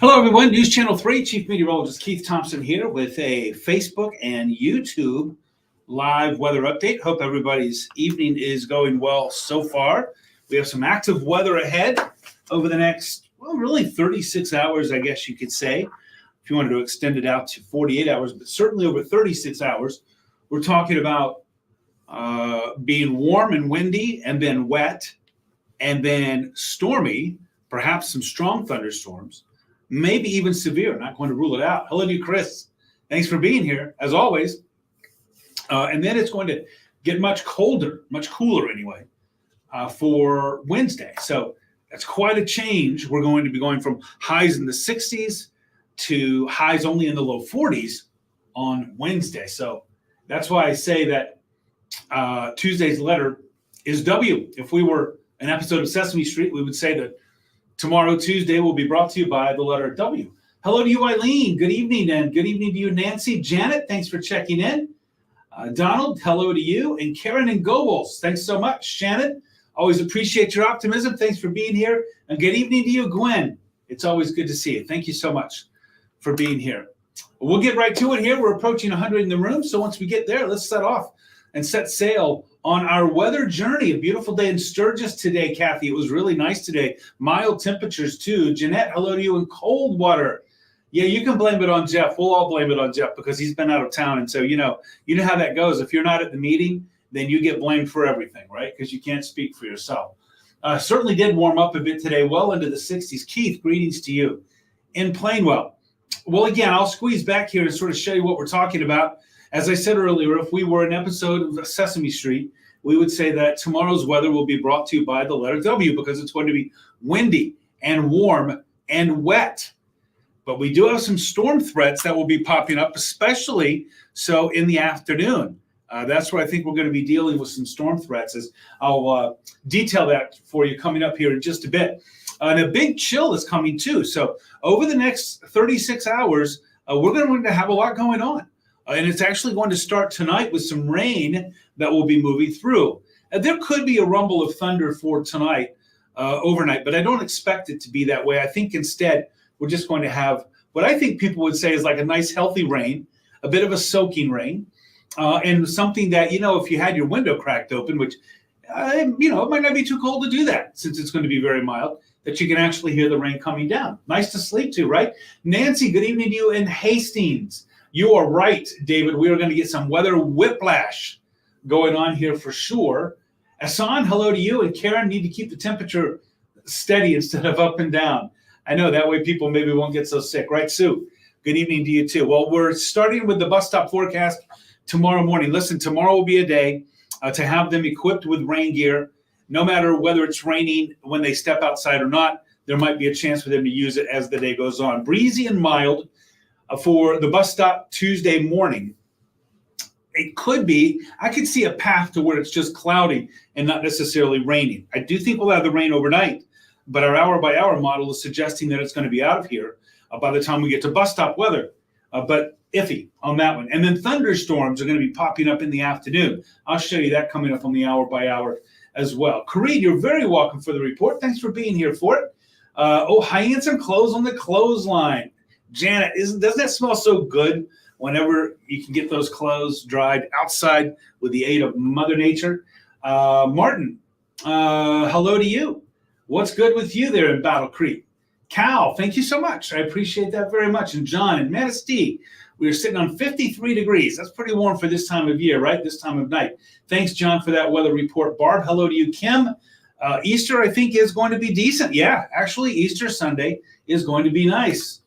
Hello, everyone. News Channel 3, Chief Meteorologist Keith Thompson here with a Facebook and YouTube live weather update. Hope everybody's evening is going well so far. We have some active weather ahead over the next, well, really 36 hours, I guess you could say, if you wanted to extend it out to 48 hours, but certainly over 36 hours. We're talking about being warm and windy and then wet and then stormy, perhaps some strong thunderstorms. Maybe even severe. Not going to rule it out. Hello to you, Chris. Thanks for being here, as always. And then it's going to get much colder, much cooler anyway, for Wednesday. So that's quite a change. We're going to be going from highs in the 60s to highs only in the low 40s on Wednesday. So that's why I say that Tuesday's letter is W. If we were an episode of Sesame Street, we would say that tomorrow, Tuesday, will be brought to you by the letter W. Hello to you, Eileen. Good evening, and good evening to you, Nancy. Janet, thanks for checking in. Donald, hello to you. And Karen and Goebbels, thanks so much. Shannon, always appreciate your optimism. Thanks for being here. And good evening to you, Gwen. It's always good to see you. Thank you so much for being here. We'll get right to it here. We're approaching 100 in the room, so once we get there, let's set off and set sail on our weather journey. A beautiful day in Sturgis today, Kathy. It was really nice today. Mild temperatures, too. Jeanette, hello to you in Coldwater. Yeah, you can blame it on Jeff. We'll all blame it on Jeff because he's been out of town. And so, you know how that goes. If you're not at the meeting, then you get blamed for everything, right? Because you can't speak for yourself. Certainly did warm up a bit today, well into the 60s. Keith, greetings to you in Plainwell. Well, again, I'll squeeze back here and sort of show you what we're talking about. As I said earlier, if we were an episode of Sesame Street, we would say that tomorrow's weather will be brought to you by the letter W because it's going to be windy and warm and wet. But we do have some storm threats that will be popping up, especially so in the afternoon. That's where I think we're going to be dealing with some storm threats. As I'll detail that for you coming up here in just a bit. And a big chill is coming too. So over the next 36 hours, we're going to have a lot going on. And it's actually going to start tonight with some rain that will be moving through. There could be a rumble of thunder for tonight, overnight, but I don't expect it to be that way. I think instead we're just going to have what I think people would say is like a nice healthy rain, a bit of a soaking rain, and something that, if you had your window cracked open, which, it might not be too cold to do that since it's going to be very mild, that you can actually hear the rain coming down. Nice to sleep to, right? Nancy, good evening to you in Hastings. You are right, David. We are going to get some weather whiplash going on here for sure. Asan, hello to you. And Karen, need to keep the temperature steady instead of up and down. I know that way people maybe won't get so sick. Right, Sue? Good evening to you too. Well, we're starting with the bus stop forecast tomorrow morning. Listen, tomorrow will be a day to have them equipped with rain gear. No matter whether it's raining when they step outside or not, there might be a chance for them to use it as the day goes on. Breezy and mild. For the bus stop Tuesday morning, it could be, I could see a path to where it's just cloudy and not necessarily raining. I do think we'll have the rain overnight, but our hour-by-hour model is suggesting that it's going to be out of here by the time we get to bus stop weather, but iffy on that one. And then thunderstorms are going to be popping up in the afternoon. I'll show you that coming up on the hour-by-hour as well. Kareem, you're very welcome for the report. Thanks for being here for it. Hyannis and clothes on the clothesline. Janet, doesn't that smell so good whenever you can get those clothes dried outside with the aid of Mother Nature? Martin, hello to you. What's good with you there in Battle Creek? Cal, thank you so much. I appreciate that very much. And John in Manistee, we are sitting on 53 degrees. That's pretty warm for this time of year, right? This time of night. Thanks, John, for that weather report. Barb, hello to you. Kim, Easter, I think, is going to be decent. Yeah, actually, Easter Sunday is going to be nice.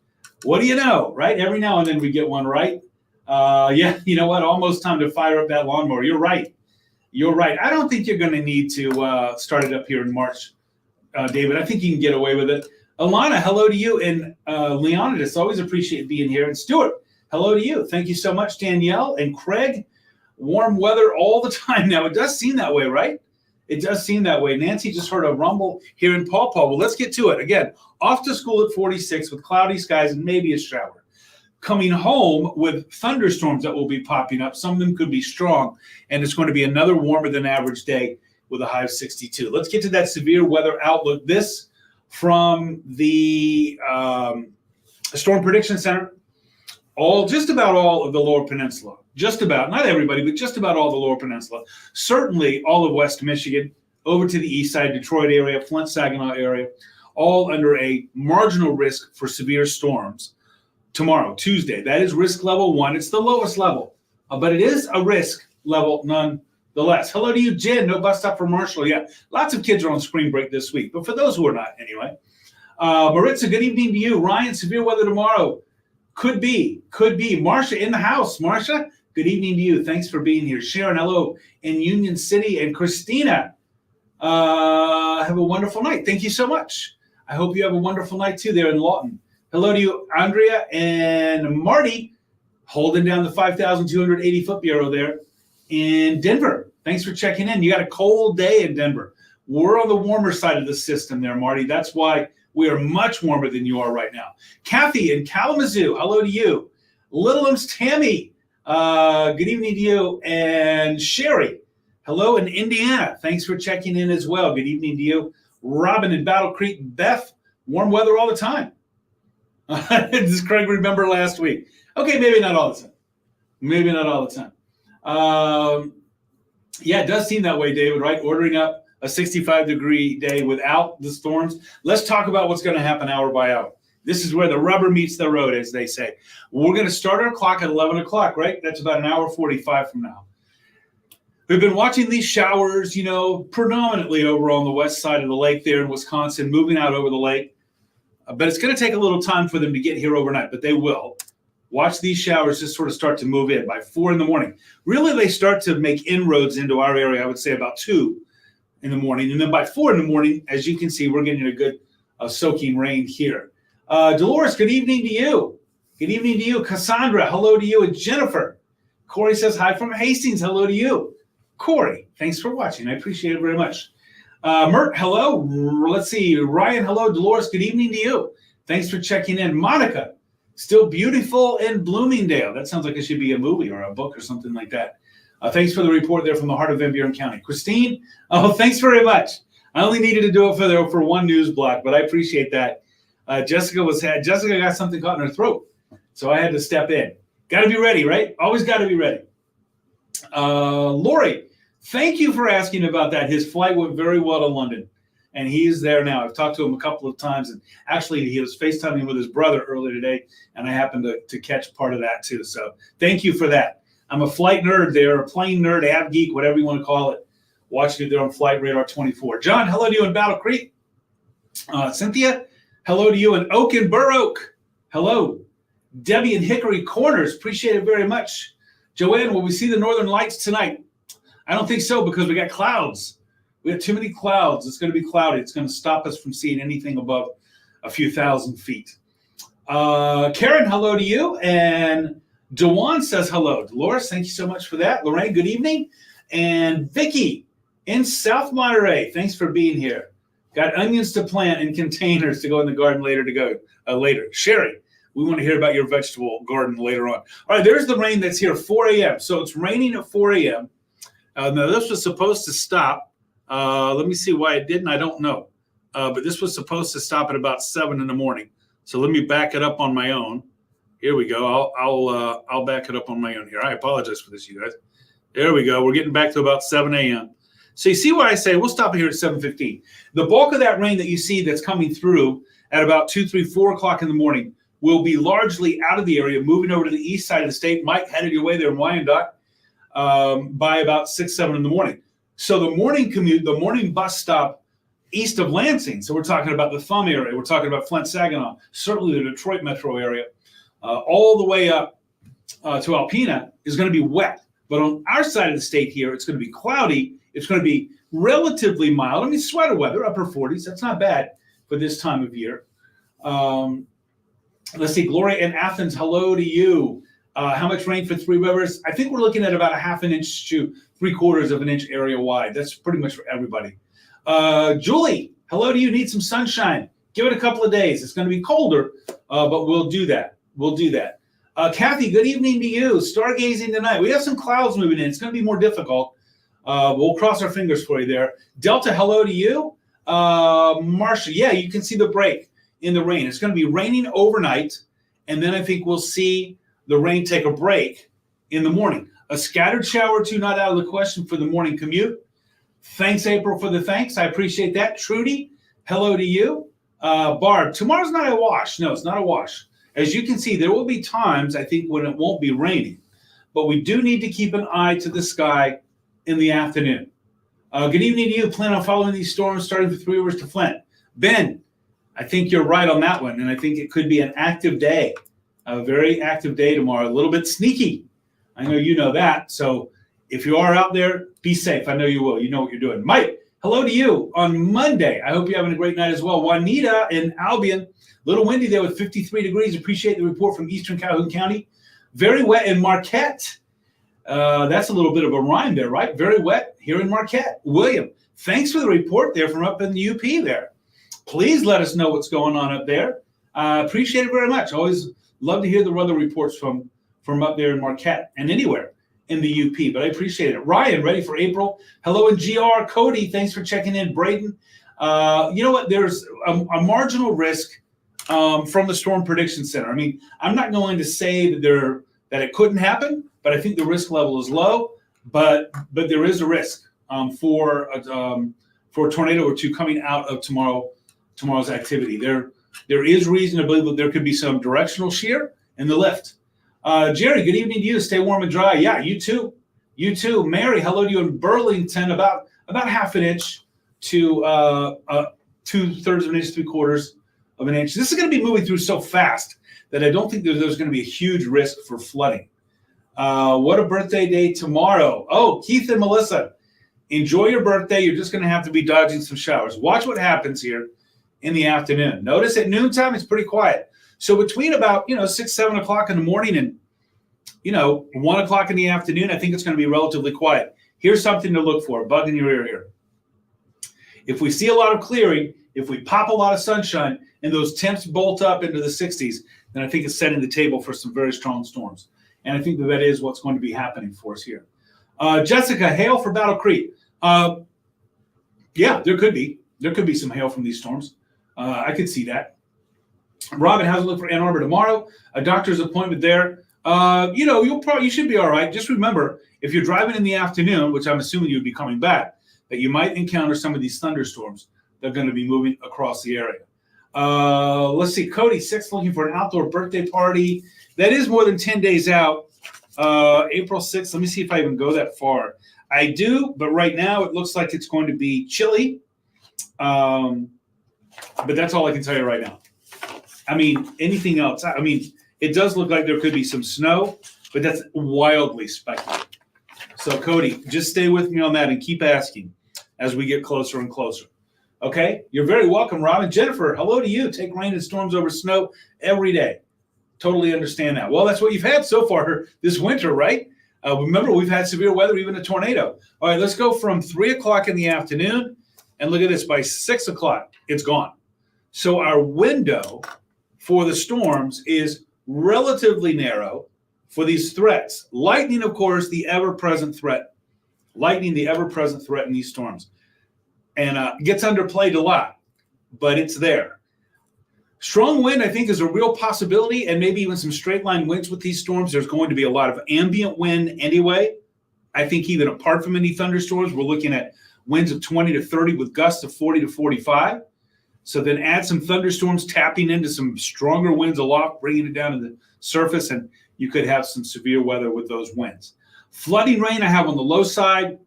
What do you know, right? Every now and then we get one right. Yeah, you know what? Almost time to fire up that lawnmower. You're right. You're right. I don't think you're going to need to start it up here in March, David. I think you can get away with it. Alana, hello to you. And Leonidas, always appreciate being here. And Stuart, hello to you. Thank you so much, Danielle. And Craig, warm weather all the time now. It does seem that way, right? It does seem that way. Nancy just heard a rumble here in Paw Paw. Well, let's get to it. Again, off to school at 46 with cloudy skies and maybe a shower. Coming home with thunderstorms that will be popping up. Some of them could be strong, and it's going to be another warmer than average day with a high of 62. Let's get to that severe weather outlook. This from the Storm Prediction Center, just about all of the Lower Peninsula, just about, not everybody, but just about all the Lower Peninsula, certainly all of West Michigan, over to the east side, Detroit area, Flint, Saginaw area, all under a marginal risk for severe storms tomorrow, Tuesday. That is risk level 1. It's the lowest level, but it is a risk level nonetheless. Hello to you, Jen. No bus stop for Marshall. Yeah, lots of kids are on spring break this week, but for those who are not, anyway. Maritza, good evening to you. Ryan, severe weather tomorrow. Could be. Marcia in the house. Marcia, good evening to you. Thanks for being here. Sharon, hello in Union City. And Christina, have a wonderful night. Thank you so much. I hope you have a wonderful night too there in Lawton. Hello to you, Andrea and Marty, holding down the 5,280-foot bureau there in Denver. Thanks for checking in. You got a cold day in Denver. We're on the warmer side of the system there, Marty. That's why we are much warmer than you are right now. Kathy in Kalamazoo, hello to you. Littleham's Tammy, good evening to you. And Sherry, hello in Indiana. Thanks for checking in as well. Good evening to you. Robin in Battle Creek. Beth, warm weather all the time. Does Craig remember last week? Okay, maybe not all the time. Maybe not all the time. Yeah, it does seem that way, David, right? Ordering up a 65-degree day without the storms. Let's talk about what's going to happen hour by hour. This is where the rubber meets the road, as they say. We're going to start our clock at 11 o'clock, right? That's about an hour 45 from now. We've been watching these showers, predominantly over on the west side of the lake there in Wisconsin, moving out over the lake. But it's going to take a little time for them to get here overnight, but they will. Watch these showers just sort of start to move in by 4 in the morning. Really, they start to make inroads into our area, I would say about 2 in the morning. And then by 4 in the morning, as you can see, we're getting a good soaking rain here. Dolores, good evening to you. Good evening to you. Cassandra, hello to you. And Jennifer. Corey says hi from Hastings. Hello to you. Corey, thanks for watching. I appreciate it very much. Mert, hello. Let's see. Ryan, hello. Dolores, good evening to you. Thanks for checking in. Monica, still beautiful in Bloomingdale. That sounds like it should be a movie or a book or something like that. Thanks for the report there from the heart of Van Buren County. Christine, thanks very much. I only needed to do it for one news block, but I appreciate that. Jessica got something caught in her throat, so I had to step in. Got to be ready, right? Always got to be ready. Lori, thank you for asking about that. His flight went very well to London, and he is there now. I've talked to him a couple of times, and actually he was FaceTiming with his brother earlier today, and I happened to catch part of that too. So thank you for that. I'm a flight nerd there, a plane nerd, av geek, whatever you want to call it, watching it there on Flight Radar 24. John, hello to you in Battle Creek. Cynthia, hello to you in Oak and Burr Oak. Hello. Debbie in Hickory Corners, appreciate it very much. Joanne, will we see the Northern Lights tonight? I don't think so because we got clouds. We have too many clouds. It's going to be cloudy. It's going to stop us from seeing anything above a few thousand feet. Karen, hello to you. And Dewan says hello. Dolores, thank you so much for that. Lorraine, good evening. And Vicky in South Monterey, thanks for being here. Got onions to plant in containers to go in the garden later. Sherry, we want to hear about your vegetable garden later on. All right, there's the rain that's here, 4 a.m. So it's raining at 4 a.m. Now, this was supposed to stop. Let me see why it didn't. I don't know. But this was supposed to stop at about 7 in the morning. So let me back it up on my own. Here we go. I'll back it up on my own here. I apologize for this, you guys. There we go. We're getting back to about 7 a.m. So you see why I say we'll stop here at 7:15. The bulk of that rain that you see that's coming through at about 2, 3, 4 o'clock in the morning will be largely out of the area, moving over to the east side of the state. Mike, headed your way there in Wyandotte by about 6, 7 in the morning. So the morning commute, the morning bus stop east of Lansing, so we're talking about the Thumb area, we're talking about Flint, Saginaw, certainly the Detroit metro area, all the way up to Alpena is going to be wet. But on our side of the state here, it's going to be cloudy. It's going to be relatively mild. I mean, sweater weather, upper 40s. That's not bad for this time of year. Let's see, Gloria in Athens, hello to you. How much rain for Three Rivers? I think we're looking at about a ½ inch to 3/4 of an inch area wide. That's pretty much for everybody. Julie, hello to you. Need some sunshine. Give it a couple of days. It's going to be colder, but we'll do that. We'll do that. Kathy, good evening to you. Stargazing tonight. We have some clouds moving in. It's going to be more difficult. We'll cross our fingers for you there. Delta, hello to you. Marcia, yeah, you can see the break in the rain. It's going to be raining overnight, and then I think we'll see the rain take a break in the morning. A scattered shower or two not out of the question for the morning commute. Thanks, April, for the thanks. I appreciate that. Trudy, hello to you. Barb, tomorrow's not a wash. No, it's not a wash. As you can see, there will be times, I think, when it won't be raining. But we do need to keep an eye to the sky in the afternoon. Good evening to you. Plan on following these storms starting for 3 hours to Flint. Ben, I think you're right on that one. And I think it could be an active day, a very active day tomorrow. A little bit sneaky. I know you know that. So if you are out there, be safe. I know you will. You know what you're doing. Mike, hello to you on Monday. I hope you're having a great night as well. Juanita in Albion, a little windy there with 53 degrees. Appreciate the report from Eastern Calhoun County. Very wet in Marquette. That's a little bit of a rhyme there, right? Very wet here in Marquette. William, thanks for the report there from up in the UP there. Please let us know what's going on up there. Appreciate it very much. Always love to hear the weather reports from up there in Marquette and anywhere in the UP, but I appreciate it. Ryan, ready for April? Hello in GR. Cody, thanks for checking in. Braden, you know what? There's a marginal risk from the Storm Prediction Center. I mean, I'm not going to say that it couldn't happen, but I think the risk level is low. But there is a risk for a tornado or two coming out of tomorrow's activity. There is reason to believe that there could be some directional shear in the lift. Jerry, good evening to you. Stay warm and dry. Yeah, you too. You too. Mary, hello to you in Burlington. About half an inch to 2/3 of an inch, 3/4 of an inch. This is going to be moving through so fast that I don't think there's going to be a huge risk for flooding. What a birthday day tomorrow. Oh, Keith and Melissa, enjoy your birthday. You're just going to have to be dodging some showers. Watch what happens here in the afternoon. Notice at noontime, it's pretty quiet. So between about, 6, 7 o'clock in the morning and, 1 o'clock in the afternoon, I think it's going to be relatively quiet. Here's something to look for, a bug in your ear here. If we see a lot of clearing, if we pop a lot of sunshine and those temps bolt up into the 60s, then I think it's setting the table for some very strong storms. And I think that is what's going to be happening for us here. Jessica, hail for Battle Creek. Yeah, there could be some hail from these storms. I could see that. Robin, how's it look for Ann Arbor tomorrow? A doctor's appointment there. You should be all right. Just remember, if you're driving in the afternoon, which I'm assuming you'd be coming back, that you might encounter some of these thunderstorms that are going to be moving across the area. Let's see. Cody, 6th, looking for an outdoor birthday party. That is more than 10 days out. April 6th. Let me see if I even go that far. I do, but right now it looks like it's going to be chilly. But that's all I can tell you right now. I mean, anything else? I mean, it does look like there could be some snow, but that's wildly speculative. So, Cody, just stay with me on that and keep asking as we get closer and closer. Okay? You're very welcome, Robin. Jennifer, hello to you. Take rain and storms over snow every day. Totally understand that. Well, that's what you've had so far this winter, right? Remember, we've had severe weather, even a tornado. All right, let's go from 3 o'clock in the afternoon, and look at this. By 6 o'clock, it's gone. So our window for the storms is relatively narrow for these threats. Lightning, of course, the ever-present threat. Lightning, the ever-present threat in these storms. And gets underplayed a lot, but it's there. Strong wind, I think, is a real possibility, and maybe even some straight-line winds with these storms. There's going to be a lot of ambient wind anyway. I think even apart from any thunderstorms, we're looking at winds of 20 to 30 with gusts of 40 to 45. So then add some thunderstorms tapping into some stronger winds aloft, bringing it down to the surface, and you could have some severe weather with those winds. Flooding rain I have on the low side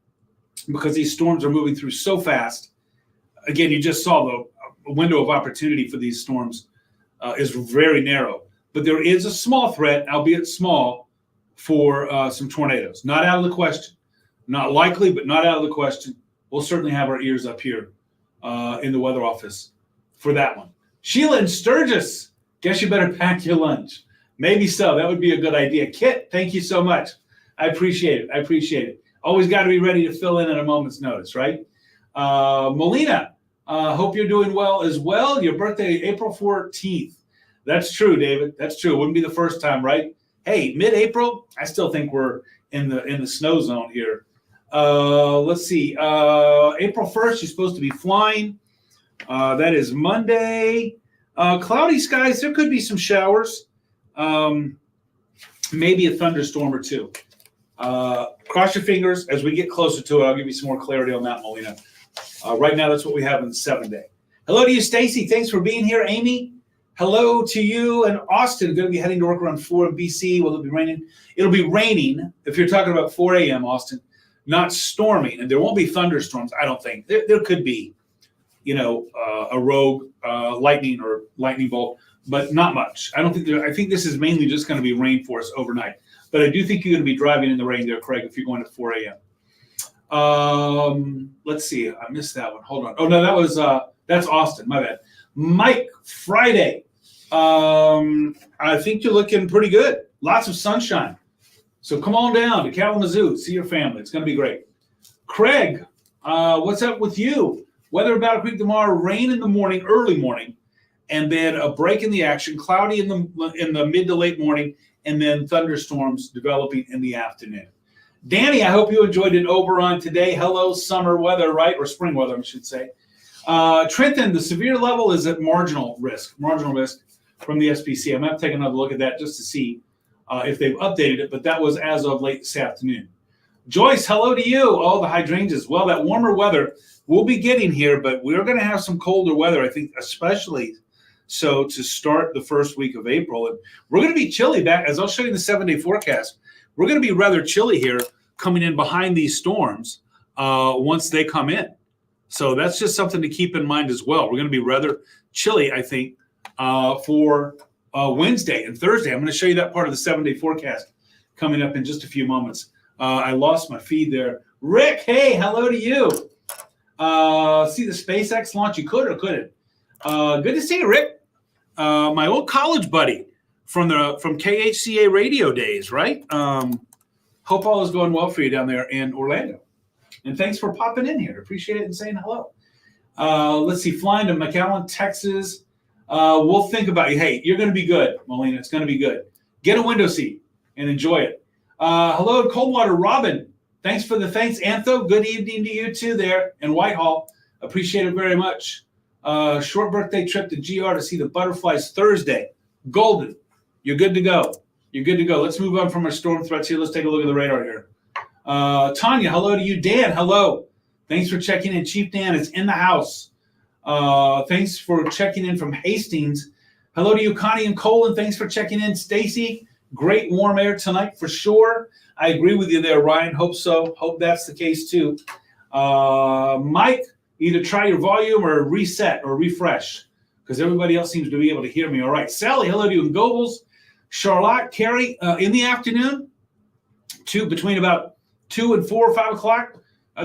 because these storms are moving through so fast. Again, you just saw the window of opportunity for these storms is very narrow. But there is a small threat, albeit small, for some tornadoes. Not out of the question. Not likely, but not out of the question. We'll certainly have our ears up here in the weather office for that one. Sheila in Sturgis, guess you better pack your lunch. Maybe so. That would be a good idea. Kit, thank you so much. I appreciate it. Always got to be ready to fill in at a moment's notice, right? Melina, hope you're doing well as well. Your birthday, April 14th. That's true, David. That's true. It wouldn't be the first time, right? Hey, mid-April, I still think we're in the snow zone here. Let's see. April 1st, you're supposed to be flying. That is Monday. Cloudy skies. There could be some showers. maybe a thunderstorm or two. Cross your fingers as we get closer to it. I'll give you some more clarity on that, Melina. Right now, that's what we have in the 7-day. Hello to you, Stacy. Thanks for being here, Amy. Hello to you and Austin. Going to be heading to work around 4 in BC. Will it be raining? It'll be raining if you're talking about 4 a.m., Austin, not storming. And there won't be thunderstorms, I don't think. There could be, a rogue lightning or lightning bolt, but not much. I think this is mainly just going to be rain for us overnight. But I do think you're going to be driving in the rain there, Craig, if you're going at 4 a.m. Let's see. I missed that one. Hold on. Oh, no, that's Austin. My bad. Mike, Friday. I think you're looking pretty good. Lots of sunshine. So come on down to Kalamazoo. See your family. It's going to be great. Craig, what's up with you? Weather in Battle Creek tomorrow, rain in the morning, early morning, and then a break in the action, cloudy in the mid to late morning, and then thunderstorms developing in the afternoon. Danny, I hope you enjoyed an Oberon today. Hello, summer weather, right? Or spring weather, I should say. Trenton, the severe level is at marginal risk from the SPC. I'm going to take another look at that just to see if they've updated it, but that was as of late this afternoon. Joyce, hello to you. All the hydrangeas. Well, that warmer weather we'll be getting here, but we're going to have some colder weather, I think, especially so to start the first week of April. And we're going to be chilly back, as I'll show you in the 7-day forecast. We're going to be rather chilly here coming in behind these storms once they come in. So that's just something to keep in mind as well. We're going to be rather chilly, I think, for Wednesday and Thursday. I'm going to show you that part of the 7-day forecast coming up in just a few moments. I lost my feed there. Rick, hey, hello to you. See the SpaceX launch? You could or couldn't. Good to see you, Rick. My old college buddy from KHCA radio days, right? Hope all is going well for you down there in Orlando. And thanks for popping in here. Appreciate it and saying hello. Let's see, flying to McAllen, Texas. We'll think about you. Hey, you're going to be good, Melina. It's going to be good. Get a window seat and enjoy it. Hello, Coldwater, Robin. Thanks for the thanks, Antho. Good evening to you too there in Whitehall. Appreciate it very much. Short birthday trip to GR to see the butterflies Thursday. Golden. You're good to go. You're good to go. Let's move on from our storm threats here. Let's take a look at the radar here. Tanya, hello to you. Dan, hello. Thanks for checking in. Chief Dan is in the house. Thanks for checking in from Hastings. Hello to you, Connie and Colin. Thanks for checking in. Stacy, great warm air tonight for sure. I agree with you there, Ryan. Hope so. Hope that's the case too. Mike, either try your volume or reset or refresh because everybody else seems to be able to hear me all right. Sally, hello to you in Gobles. Charlotte, Carrie, in the afternoon, between about 2 and 4 or 5 o'clock,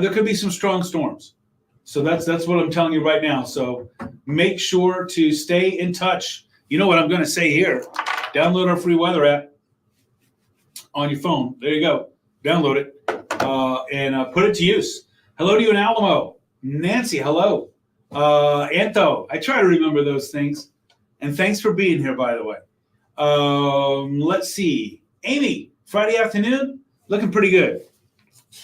there could be some strong storms. So that's what I'm telling you right now. So make sure to stay in touch. You know what I'm going to say here. Download our free weather app on your phone. There you go. Download it and put it to use. Hello to you in Alamo. Nancy, hello. Anto, I try to remember those things. And thanks for being here, by the way. Let's see. Amy, Friday afternoon, looking pretty good.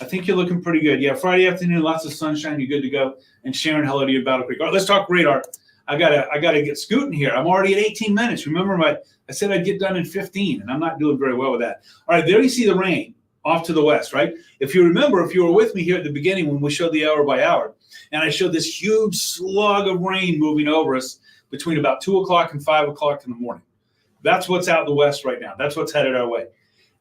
I think you're looking pretty good. Yeah, Friday afternoon, lots of sunshine. You're good to go. And Sharon, hello to you in Battle Creek. All right, let's talk radar. I gotta get scooting here. I'm already at 18 minutes. Remember, I said I'd get done in 15, and I'm not doing very well with that. All right, there you see the rain off to the west, right? If you remember, if you were with me here at the beginning when we showed the hour by hour, and I showed this huge slug of rain moving over us between about 2 o'clock and 5 o'clock in the morning. That's what's out in the west right now. That's what's headed our way.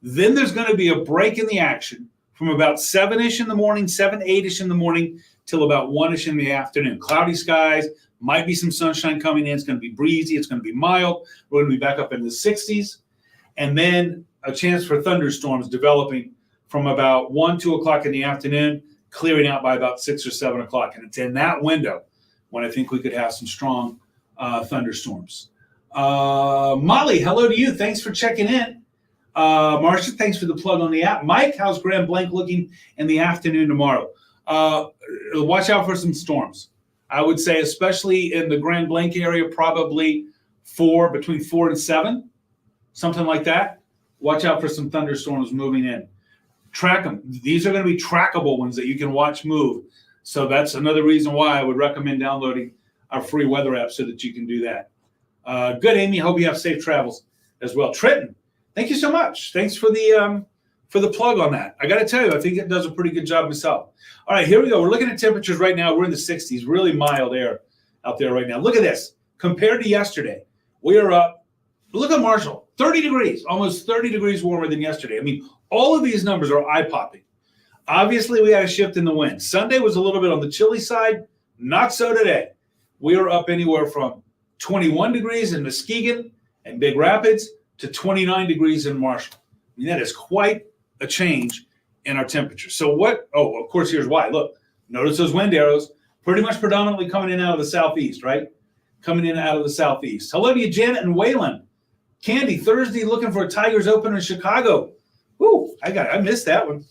Then there's going to be a break in the action from about 7-ish in the morning, 8-ish in the morning, till about 1-ish in the afternoon. Cloudy skies, might be some sunshine coming in. It's going to be breezy. It's going to be mild. We're going to be back up in the 60s. And then a chance for thunderstorms developing from about 1, 2 o'clock in the afternoon, clearing out by about 6 or 7 o'clock. And it's in that window when I think we could have some strong thunderstorms. Molly, hello to you. Thanks for checking in. Marcia, thanks for the plug on the app. Mike, how's Grand Blanc looking in the afternoon tomorrow? Watch out for some storms. I would say, especially in the Grand Blanc area, probably between 4 and 7, something like that. Watch out for some thunderstorms moving in. Track them. These are going to be trackable ones that you can watch move. So that's another reason why I would recommend downloading our free weather app so that you can do that. Good, Amy. Hope you have safe travels. as well. Trenton, thank you so much. Thanks for the plug on that. I got to tell you, I think it does a pretty good job myself. All right, here we go. We're looking at temperatures right now. We're in the 60s, really mild air out there right now. Look at this. Compared to yesterday, we are up. Look at Marshall, 30 degrees, almost 30 degrees warmer than yesterday. I mean, all of these numbers are eye-popping. Obviously, we had a shift in the wind. Sunday was a little bit on the chilly side. Not so today. We are up anywhere from 21 degrees in Muskegon and Big Rapids to 29 degrees in Marshall. I mean, that is quite a change in our temperature. So what? Oh, of course, here's why. Look, notice those wind arrows pretty much predominantly coming in out of the southeast, right? Coming in out of the southeast. Hello to you, Janet and Waylon. Candy, Thursday looking for a Tigers opener in Chicago. Ooh, I missed that one.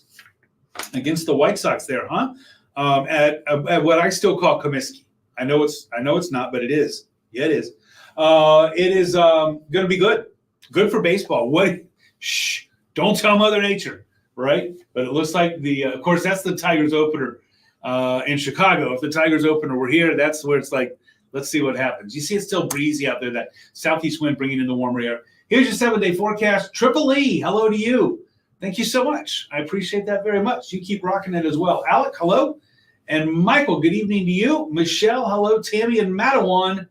Against the White Sox there, huh? At what I still call Comiskey. I know it's not, but it is. Yeah, it is. It is going to be good. Good for baseball. What? Shh! Don't tell Mother Nature, right? But it looks like of course, that's the Tigers opener in Chicago. If the Tigers opener were here, that's where it's like, let's see what happens. You see, it's still breezy out there. That southeast wind bringing in the warmer air. Here's your 7-day forecast. Triple E, hello to you. Thank you so much. I appreciate that very much. You keep rocking it as well. Alec, hello. And Michael, good evening to you. Michelle, hello. Tammy and Matawan,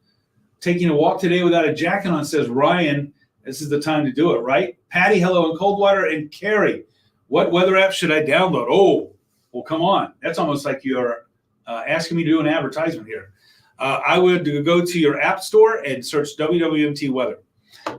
taking a walk today without a jacket on, says Ryan. This is the time to do it, right? Patty, hello. And Coldwater and Carrie, what weather app should I download? Oh, well, come on. That's almost like you're asking me to do an advertisement here. I would go to your app store and search WWMT weather.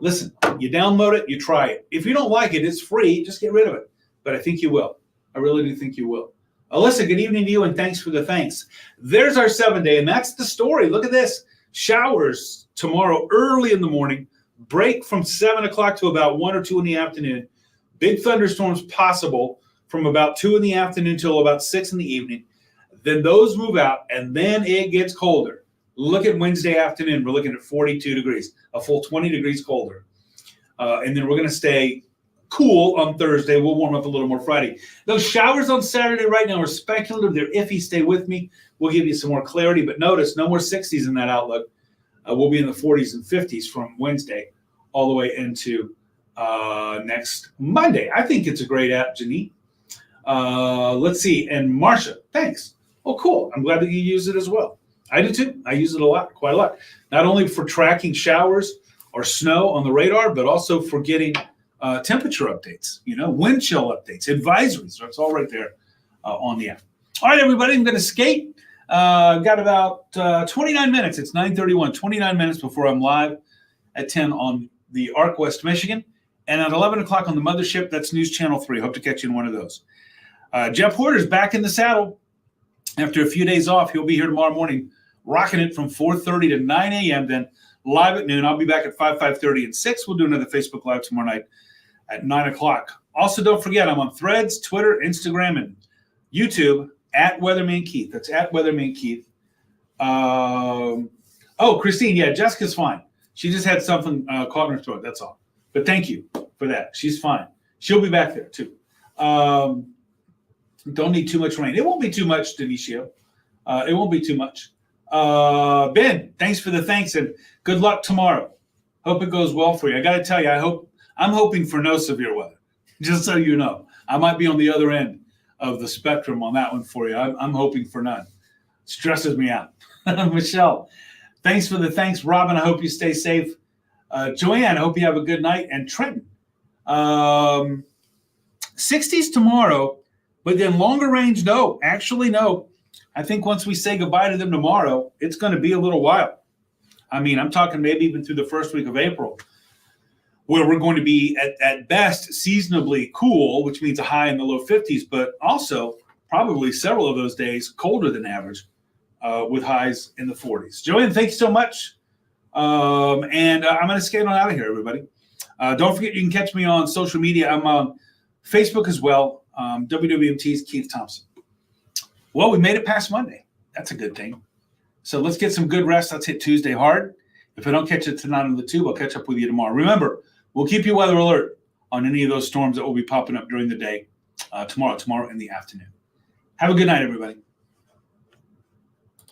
Listen, you download it, you try it. If you don't like it, it's free. Just get rid of it. But I think you will. I really do think you will. Alyssa, good evening to you, and thanks for the thanks. There's our 7-day, and that's the story. Look at this. Showers tomorrow early in the morning, break from 7 o'clock to about 1 or 2 in the afternoon. Big thunderstorms possible from about 2 in the afternoon till about 6 in the evening. Then those move out, and then it gets colder. Look at Wednesday afternoon. We're looking at 42 degrees, a full 20 degrees colder. And then we're going to stay cool on Thursday. We'll warm up a little more Friday. Those showers on Saturday right now are speculative. They're iffy. Stay with me. We'll give you some more clarity. But notice, no more 60s in that outlook. We'll be in the 40s and 50s from Wednesday all the way into next Monday. I think it's a great app, Janine. Let's see. And Marcia, thanks. Oh, cool. I'm glad that you use it as well. I do too. I use it a lot, quite a lot. Not only for tracking showers or snow on the radar, but also for getting temperature updates, wind chill updates, advisories. So it's all right there on the app. All right, everybody, I'm going to skate. I've got about 29 minutes. It's 9:31, 29 minutes before I'm live at 10 on the ARC West Michigan. And at 11 o'clock on the mothership, that's News Channel 3. Hope to catch you in one of those. Jeff Porter's back in the saddle. After a few days off, he'll be here tomorrow morning, rocking it from 4:30 to 9 a.m., then live at noon. I'll be back at 5:30, and 6. We'll do another Facebook Live tomorrow night at 9 o'clock. Also, don't forget, I'm on Threads, Twitter, Instagram, and YouTube at Weatherman Keith. That's at Weatherman Keith. Christine, yeah, Jessica's fine. She just had something caught in her throat, that's all. But thank you for that. She's fine. She'll be back there, too. Don't need too much rain. It won't be too much, Denicio. It won't be too much. Ben, thanks for the thanks, and good luck tomorrow. Hope it goes well for you. I got to tell you, I'm hoping for no severe weather, just so you know. I might be on the other end of the spectrum on that one for you. I'm hoping for none. Stresses me out. Michelle, thanks for the thanks. Robin, I hope you stay safe. Joanne, I hope you have a good night. And Trenton, 60s tomorrow, but then longer range, no. Actually, no. I think once we say goodbye to them tomorrow, it's going to be a little while. I mean, I'm talking maybe even through the first week of April, where we're going to be at best seasonably cool, which means a high in the low 50s, but also probably several of those days colder than average with highs in the 40s. Joanne, thanks so much. And I'm going to skate on out of here, everybody. Don't forget, you can catch me on social media. I'm on Facebook as well. WWMT's Keith Thompson. Well, we made it past Monday. That's a good thing. So let's get some good rest. Let's hit Tuesday hard. If I don't catch it tonight on the tube, I'll catch up with you tomorrow. Remember, we'll keep you weather alert on any of those storms that will be popping up during the day tomorrow in the afternoon. Have a good night, everybody.